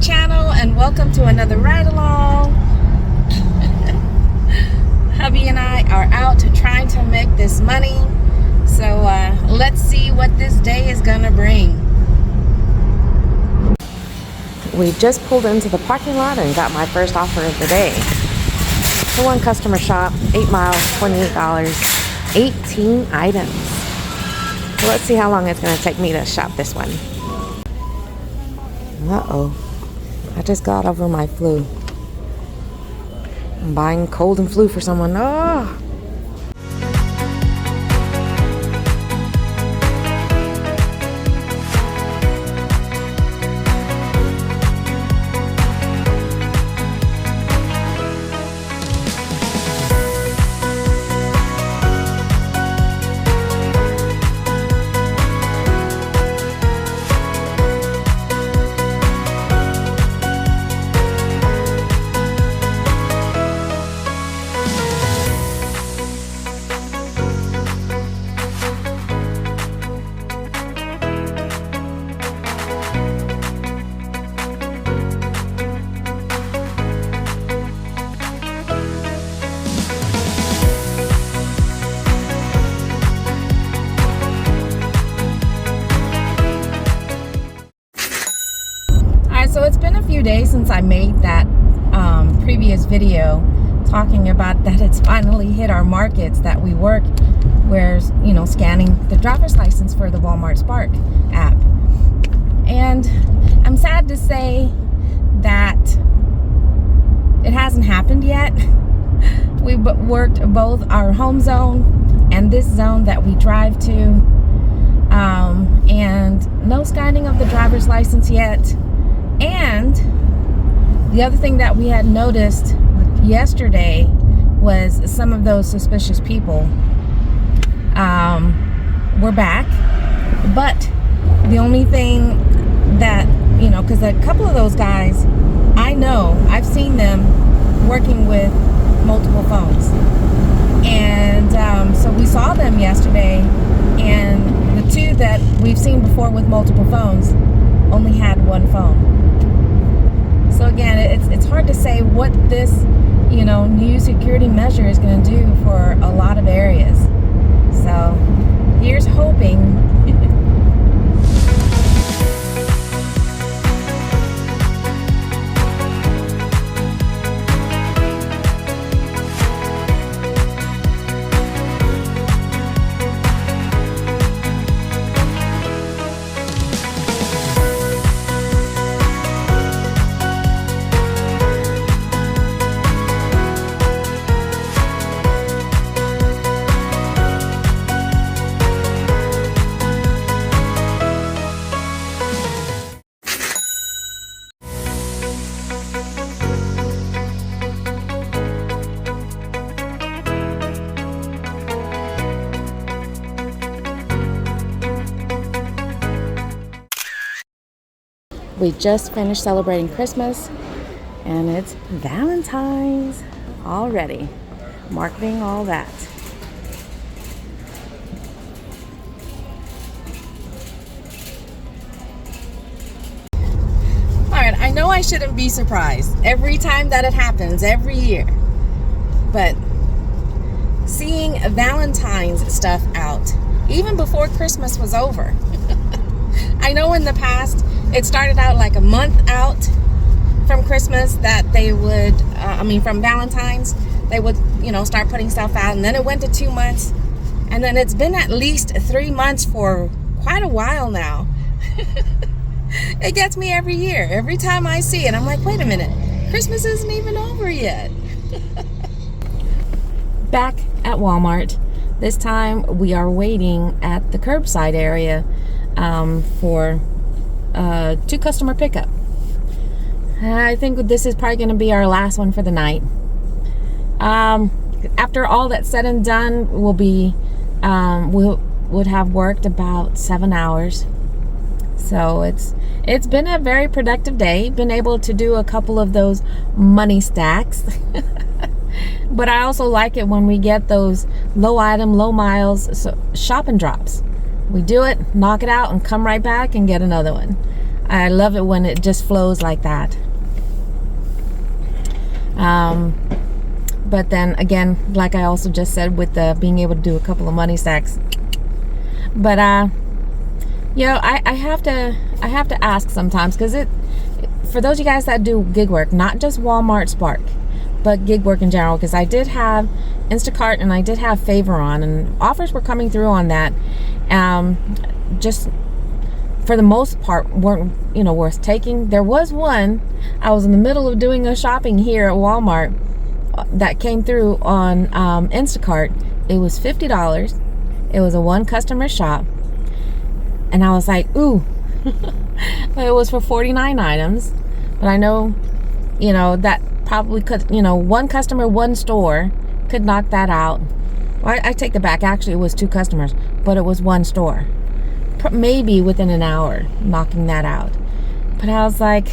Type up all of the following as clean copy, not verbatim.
channel and welcome to another ride along. Hubby and I are out trying to make this money, so let's see what this day is gonna bring. We just pulled into the parking lot and got my first offer of the day. For one customer shop, 8 miles, $28, 18 items. So let's see how long it's gonna take me to shop this one. Uh-oh, I just got over my flu. I'm buying cold and flu for someone. Oh! So it's been a few days since I made that previous video talking about that it's finally hit our markets that we work, where, you know, scanning the driver's license for the Walmart Spark app. And I'm sad to say that it hasn't happened yet. We worked both our home zone and this zone that we drive to, and no scanning of the driver's license yet. And the other thing that we had noticed yesterday was some of those suspicious people were back. But the only thing that, you know, because a couple of those guys, I know, I've seen them working with multiple phones. And so we saw them yesterday, and the two that we've seen before with multiple phones only had one phone. So again, it's hard to say what this, you know, new security measure is going to do for a lot of areas. So here's hoping. We just finished celebrating Christmas, and it's Valentine's already. Marketing, all that. Alright, I know I shouldn't be surprised every time that it happens, every year. But seeing Valentine's stuff out, even before Christmas was over. I know in the past, it started out like a month out from Christmas that they would, from Valentine's, they would, you know, start putting stuff out. And then it went to 2 months. And then it's been at least 3 months for quite a while now. It gets me every year. Every time I see it, I'm like, wait a minute. Christmas isn't even over yet. Back at Walmart. This time we are waiting at the curbside area for 2 customer pickup. I think this is probably going to be our last one for the night. After all that's said and done, we would have worked about 7 hours. So it's been a very productive day. Been able to do a couple of those money stacks. But I also like it when we get those low item, low miles shop and drops. We do it, knock it out, and come right back and get another one. I love it when it just flows like that. But then again, like I also just said, with the being able to do a couple of money stacks. But you know, I have to ask sometimes, because for those of you guys that do gig work, not just Walmart Spark, but gig work in general, because I did have Instacart and I did have Favor on, and offers were coming through on that. Just for the most part weren't, you know, worth taking. There was one, I was in the middle of doing a shopping here at Walmart that came through on Instacart. It was $50. It was a one customer shop, and I was like, ooh. It was for 49 items, but I know, you know, that probably could, you know, one customer, one store could knock that out. Well, I take it back. Actually, it was two customers, but it was one store. Maybe within an hour knocking that out. But I was like,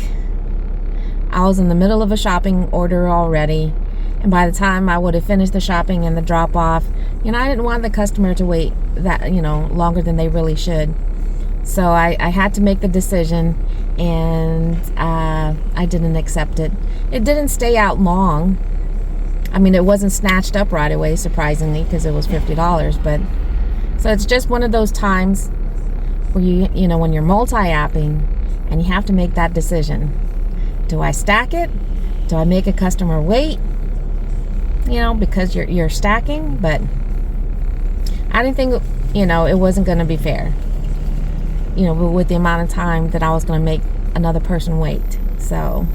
I was in the middle of a shopping order already, and by the time I would have finished the shopping and the drop off, you know, I didn't want the customer to wait that, you know, longer than they really should. So I had to make the decision, and I didn't accept it. It didn't stay out long. I mean, it wasn't snatched up right away, surprisingly, because it was $50. But so it's just one of those times where you know, when you're multi-apping and you have to make that decision. Do I stack it? Do I make a customer wait? You know, because you're stacking. But I didn't think, you know, it wasn't going to be fair. You know, with the amount of time that I was going to make another person wait. So,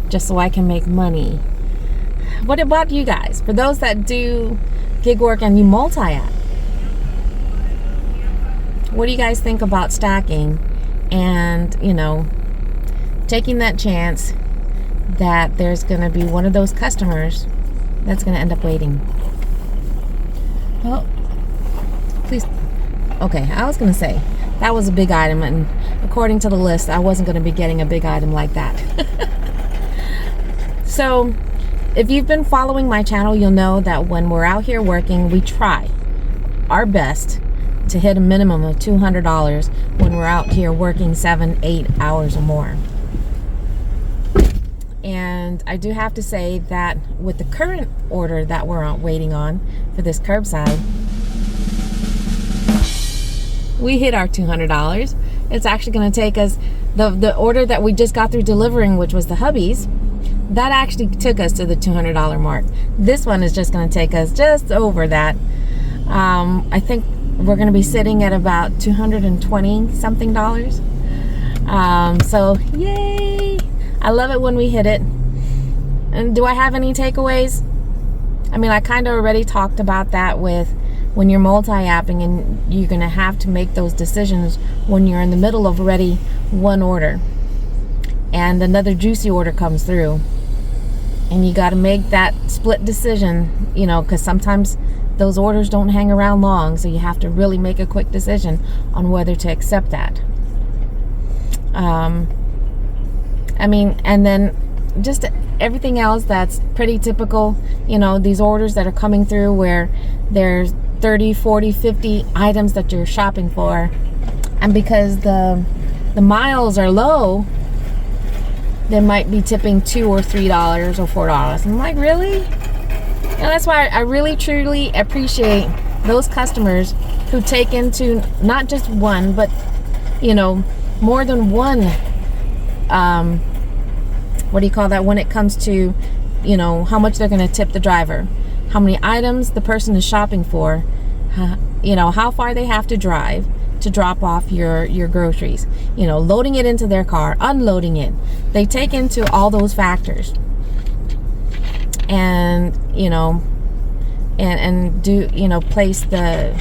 just so I can make money. What about you guys? For those that do gig work and you multi-app, what do you guys think about stacking and, you know, taking that chance that there's going to be one of those customers that's going to end up waiting? Well, please. Okay, I was going to say, that was a big item, and according to the list, I wasn't going to be getting a big item like that. So, if you've been following my channel, you'll know that when we're out here working, we try our best to hit a minimum of $200 when we're out here working 7-8 hours or more. And I do have to say that with the current order that we're waiting on for this curbside, we hit our $200. It's actually going to take us, the order that we just got through delivering, which was the hubbies, that actually took us to the $200 mark. This one is just going to take us just over that. I think we're going to be sitting at about $220 something. So yay! I love it when we hit it. And do I have any takeaways? I mean, I kind of already talked about that with when you're multi-apping and you're going to have to make those decisions when you're in the middle of already one order and another juicy order comes through, and you got to make that split decision, you know, because sometimes those orders don't hang around long, so you have to really make a quick decision on whether to accept that. I mean, and then just everything else that's pretty typical, you know, these orders that are coming through where there's 30, 40, 50 items that you're shopping for, and because the miles are low, they might be tipping $2 or $3 or $4. I'm like, really? And that's why I really truly appreciate those customers who take into not just one, but, you know, more than one, what do you call that, when it comes to, you know, how much they're going to tip the driver, how many items the person is shopping for, you know, how far they have to drive to drop off your groceries, you know, loading it into their car, unloading it. They take into all those factors, and, you know, and do, you know, place the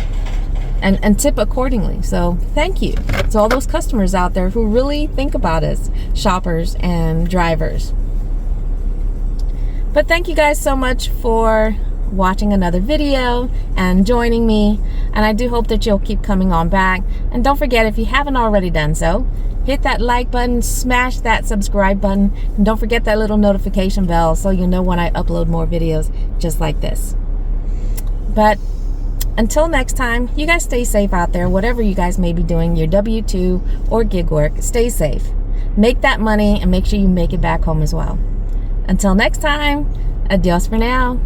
and tip accordingly. So thank you to all those customers out there who really think about us, shoppers and drivers. But thank you guys so much for watching another video and joining me, and I do hope that you'll keep coming on back. And don't forget, if you haven't already done so, hit that like button, smash that subscribe button, and don't forget that little notification bell so you'll know when I upload more videos just like this. But until next time, you guys stay safe out there, whatever you guys may be doing, your W-2 or gig work, stay safe. Make that money and make sure you make it back home as well. Until next time, adios for now.